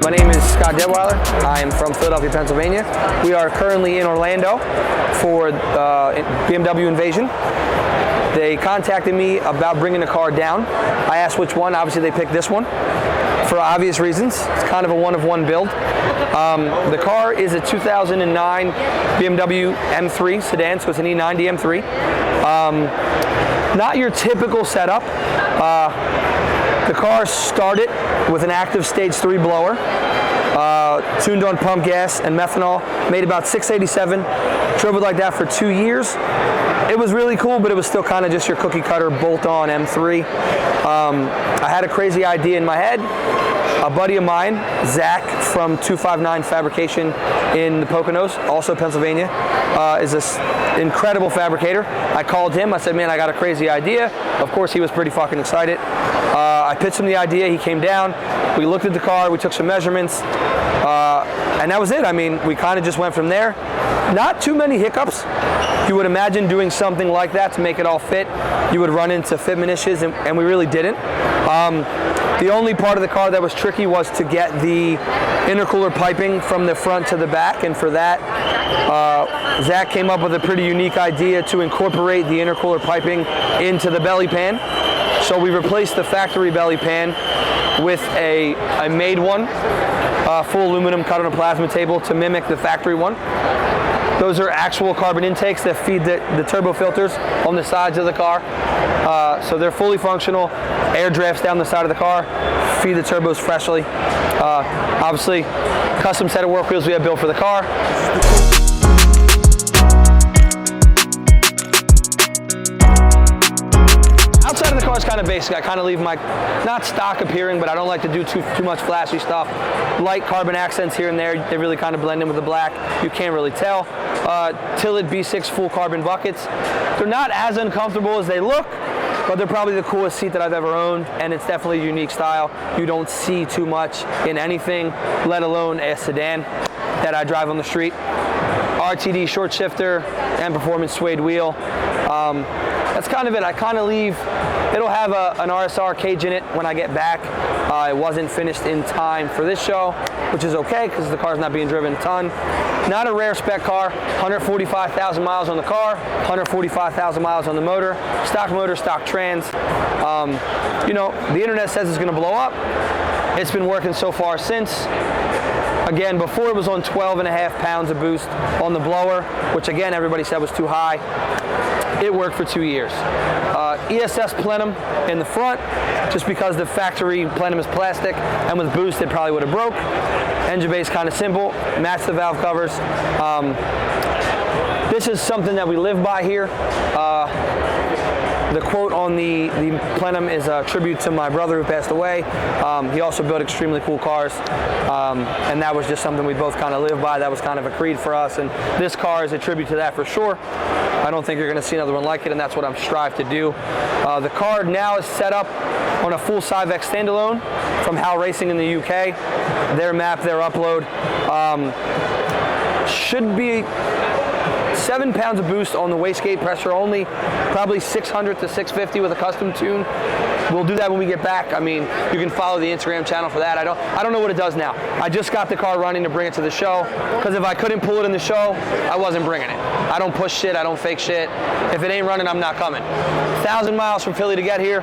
My name is Scott Detweiler. I am from Philadelphia, Pennsylvania. We are currently in Orlando for BMW Invasion. They contacted me about bringing the car down. I asked which one. Obviously, they picked this one for obvious reasons. It's kind of a one-of-one build. The car is a 2009 BMW M3 sedan, so it's an E90 M3. Not your typical setup. The car started with an active stage 3 blower, tuned on pump gas and methanol, made about 687, drove it like that for 2 years. It was really cool, but it was still kind of just your cookie cutter bolt-on M3. I had a crazy idea in my head. A buddy of mine, Zach from 259 Fabrication in the Poconos, also Pennsylvania, is an incredible fabricator. I called him, I said, man, I got a crazy idea. Of course, he was pretty fucking excited. I pitched him the idea, he came down, we looked at the car, we took some measurements, and that was it. I mean, we kind of just went from there. Not too many hiccups. You would imagine doing something like that to make it all fit. You would run into fitment issues, and we really didn't. The only part of the car that was tricky was to get the intercooler piping from the front to the back, and for that, Zach came up with a pretty unique idea to incorporate the intercooler piping into the belly pan. So we replaced the factory belly pan with a made one, full aluminum cut on a plasma table to mimic the factory one. Those are actual carbon intakes that feed the turbo filters on the sides of the car. So they're fully functional. Air drafts down the side of the car, feed the turbos freshly. Obviously, custom set of work wheels we have built for the car. Outside of the car is kind of basic. I kind of leave my, not stock appearing, but I don't like to do too much flashy stuff. Light carbon accents here and there. They really kind of blend in with the black. You can't really tell. Tillett B6 full carbon buckets. They're not as uncomfortable as they look, but they're probably the coolest seat that I've ever owned, and it's definitely a unique style. You don't see too much in anything, let alone a sedan that I drive on the street. RTD short shifter and performance suede wheel. That's kind of it. I kind of leave, it'll have an RSR cage in it when I get back. It wasn't finished in time for this show, which is okay because the car's not being driven a ton. Not a rare spec car, 145,000 miles on the car, 145,000 miles on the motor, stock trans. You know, the internet says it's gonna blow up. It's been working so far since. Again, before it was on 12.5 pounds of boost on the blower, which again, everybody said was too high. It worked for 2 years. ESS plenum in the front, just because the factory plenum is plastic, and with boost it probably would have broke. Engine bay is kind of simple, match the valve covers. This is something that we live by here. The quote on the plenum is a tribute to my brother who passed away. He also built extremely cool cars, and that was just something we both kind of live by. That was kind of a creed for us, and this car is a tribute to that for sure. I don't think you're going to see another one like it, and that's what I'm strive to do. The car now is set up on a full Cyvex standalone from HAL Racing in the UK. Their map, their upload. Should be 7 pounds of boost on the wastegate, pressure only, probably 600 to 650 with a custom tune. We'll do that when we get back. I mean, you can follow the Instagram channel for that. I don't know what it does now. I just got the car running to bring it to the show, because if I couldn't pull it in the show, I wasn't bringing it. I don't push shit, I don't fake shit. If it ain't running, I'm not coming. 1,000 miles from Philly to get here.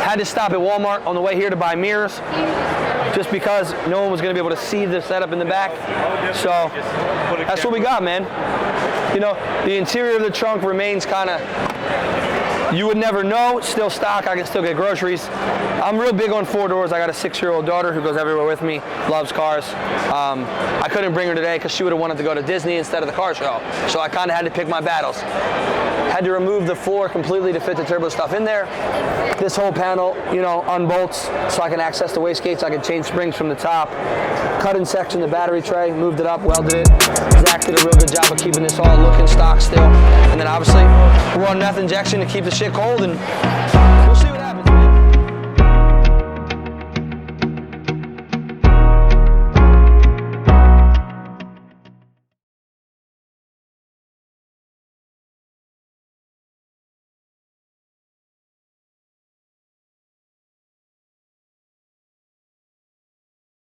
Had to stop at Walmart on the way here to buy mirrors, just because no one was gonna be able to see the setup in the back. So that's what we got, man. You know, the interior of the trunk remains kind of, you would never know, still stock, I can still get groceries. I'm real big on 4 doors. I got a 6-year-old daughter who goes everywhere with me, loves cars. I couldn't bring her today because she would have wanted to go to Disney instead of the car show. So I kind of had to pick my battles. Had to remove the floor completely to fit the turbo stuff in there. This whole panel, you know, unbolts so I can access the wastegates. I can change springs from the top. Cut in section the battery tray, moved it up, welded it. Zach did a real good job of keeping this all looking stock still. And then obviously, we're on meth injection to keep the shit cold, and